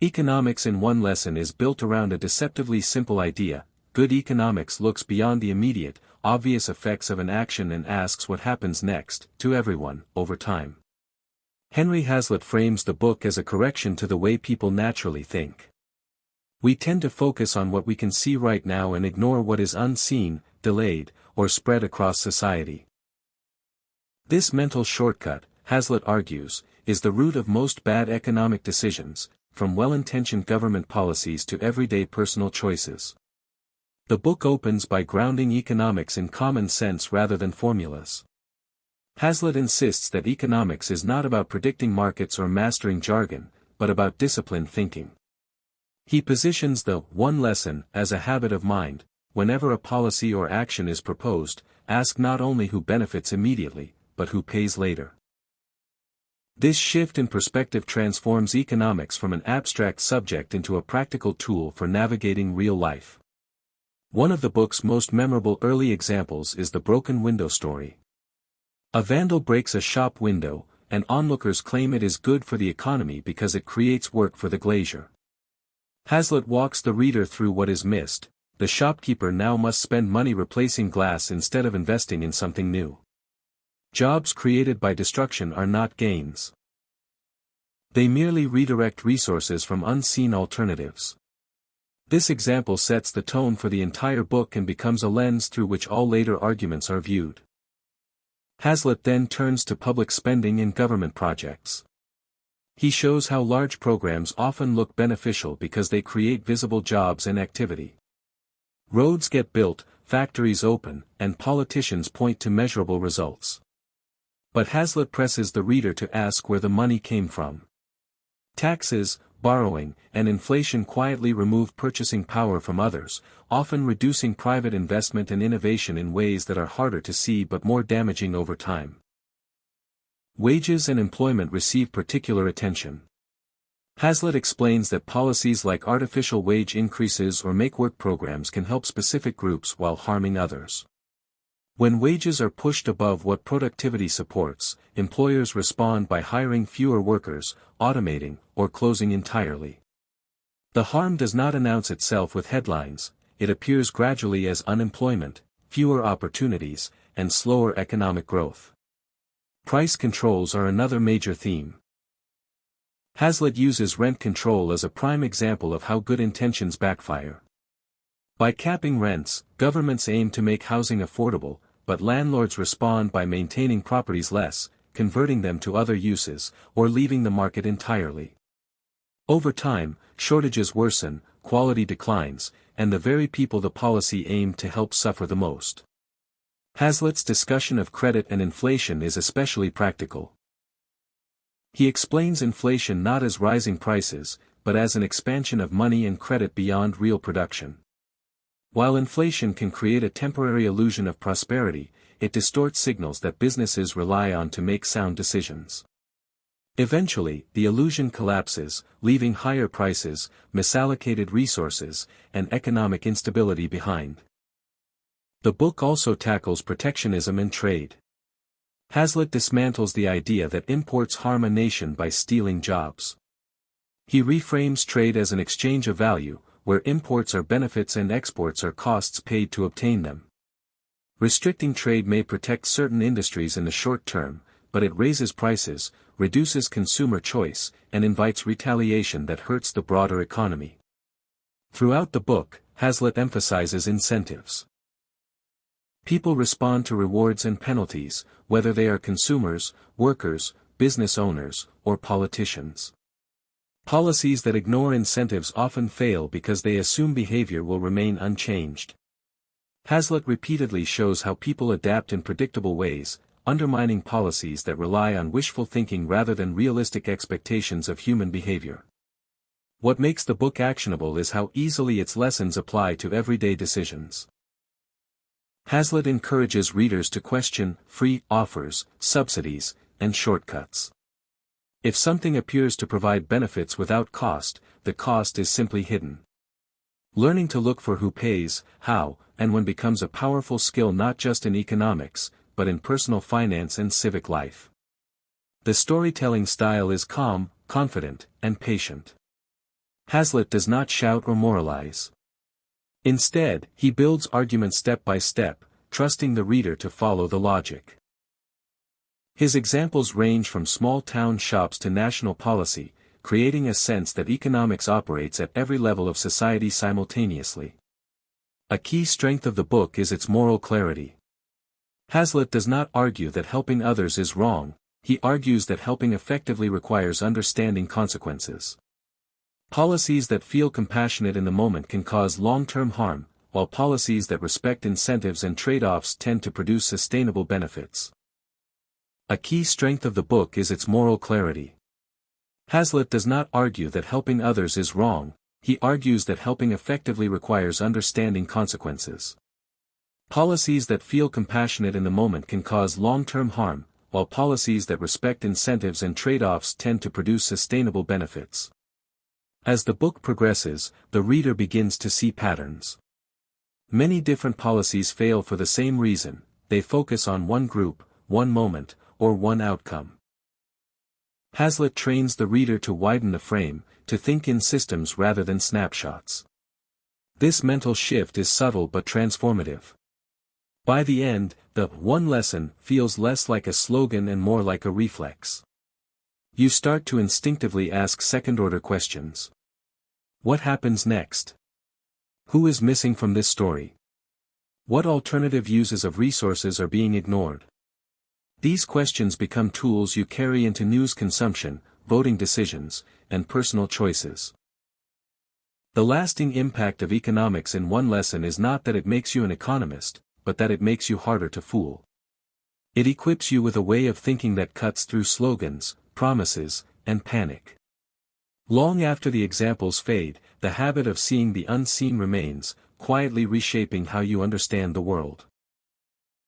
Economics in one lesson is built around a deceptively simple idea. Good economics looks beyond the immediate, obvious effects of an action and asks what happens next, to everyone, over time. Henry Hazlitt frames the book as a correction to the way people naturally think. We tend to focus on what we can see right now and ignore what is unseen, delayed, or spread across society. This mental shortcut, Hazlitt argues, is the root of most bad economic decisions, from well-intentioned government policies to everyday personal choices. The book opens by grounding economics in common sense rather than formulas. Hazlitt insists that economics is not about predicting markets or mastering jargon, but about disciplined thinking. He positions the one lesson as a habit of mind. Whenever a policy or action is proposed, ask not only who benefits immediately, but who pays later. This shift in perspective transforms economics from an abstract subject into a practical tool for navigating real life. One of the book's most memorable early examples is the broken window story. A vandal breaks a shop window, and onlookers claim it is good for the economy because it creates work for the glazier. Hazlitt walks the reader through what is missed. The shopkeeper now must spend money replacing glass instead of investing in something new. Jobs created by destruction are not gains. They merely redirect resources from unseen alternatives. This example sets the tone for the entire book and becomes a lens through which all later arguments are viewed. Hazlitt then turns to public spending in government projects. He shows how large programs often look beneficial because they create visible jobs and activity. Roads get built, factories open, and politicians point to measurable results. But Hazlitt presses the reader to ask where the money came from. Taxes, borrowing, and inflation quietly remove purchasing power from others, often reducing private investment and innovation in ways that are harder to see but more damaging over time. Wages and employment receive particular attention. Hazlitt explains that policies like artificial wage increases or make-work programs can help specific groups while harming others. When wages are pushed above what productivity supports, employers respond by hiring fewer workers, automating, or closing entirely. The harm does not announce itself with headlines, it appears gradually as unemployment, fewer opportunities, and slower economic growth. Price controls are another major theme. Hazlitt uses rent control as a prime example of how good intentions backfire. By capping rents, governments aim to make housing affordable, but landlords respond by maintaining properties less, converting them to other uses, or leaving the market entirely. Over time, shortages worsen, quality declines, and the very people the policy aimed to help suffer the most. Hazlitt's discussion of credit and inflation is especially practical. He explains inflation not as rising prices, but as an expansion of money and credit beyond real production. While inflation can create a temporary illusion of prosperity, it distorts signals that businesses rely on to make sound decisions. Eventually, the illusion collapses, leaving higher prices, misallocated resources, and economic instability behind. The book also tackles protectionism and trade. Hazlitt dismantles the idea that imports harm a nation by stealing jobs. He reframes trade as an exchange of value, where imports are benefits and exports are costs paid to obtain them. Restricting trade may protect certain industries in the short term, but it raises prices, reduces consumer choice, and invites retaliation that hurts the broader economy. Throughout the book, Hazlitt emphasizes incentives. People respond to rewards and penalties, whether they are consumers, workers, business owners, or politicians. Policies that ignore incentives often fail because they assume behavior will remain unchanged. Hazlitt repeatedly shows how people adapt in predictable ways, undermining policies that rely on wishful thinking rather than realistic expectations of human behavior. What makes the book actionable is how easily its lessons apply to everyday decisions. Hazlitt encourages readers to question free offers, subsidies, and shortcuts. If something appears to provide benefits without cost, the cost is simply hidden. Learning to look for who pays, how, and when becomes a powerful skill not just in economics, but in personal finance and civic life. The storytelling style is calm, confident, and patient. Hazlitt does not shout or moralize. Instead, he builds arguments step by step, trusting the reader to follow the logic. His examples range from small-town shops to national policy, creating a sense that economics operates at every level of society simultaneously. A key strength of the book is its moral clarity. Hazlitt does not argue that helping others is wrong, he argues that helping effectively requires understanding consequences. Policies that feel compassionate in the moment can cause long-term harm, while policies that respect incentives and trade-offs tend to produce sustainable benefits. A key strength of the book is its moral clarity. Hazlitt does not argue that helping others is wrong, he argues that helping effectively requires understanding consequences. Policies that feel compassionate in the moment can cause long-term harm, while policies that respect incentives and trade-offs tend to produce sustainable benefits. As the book progresses, the reader begins to see patterns. Many different policies fail for the same reason: they focus on one group, one moment, or one outcome. Hazlitt trains the reader to widen the frame, to think in systems rather than snapshots. This mental shift is subtle but transformative. By the end, the one lesson feels less like a slogan and more like a reflex. You start to instinctively ask second-order questions. What happens next? Who is missing from this story? What alternative uses of resources are being ignored? These questions become tools you carry into news consumption, voting decisions, and personal choices. The lasting impact of economics in one lesson is not that it makes you an economist, but that it makes you harder to fool. It equips you with a way of thinking that cuts through slogans, promises, and panic. Long after the examples fade, the habit of seeing the unseen remains, quietly reshaping how you understand the world.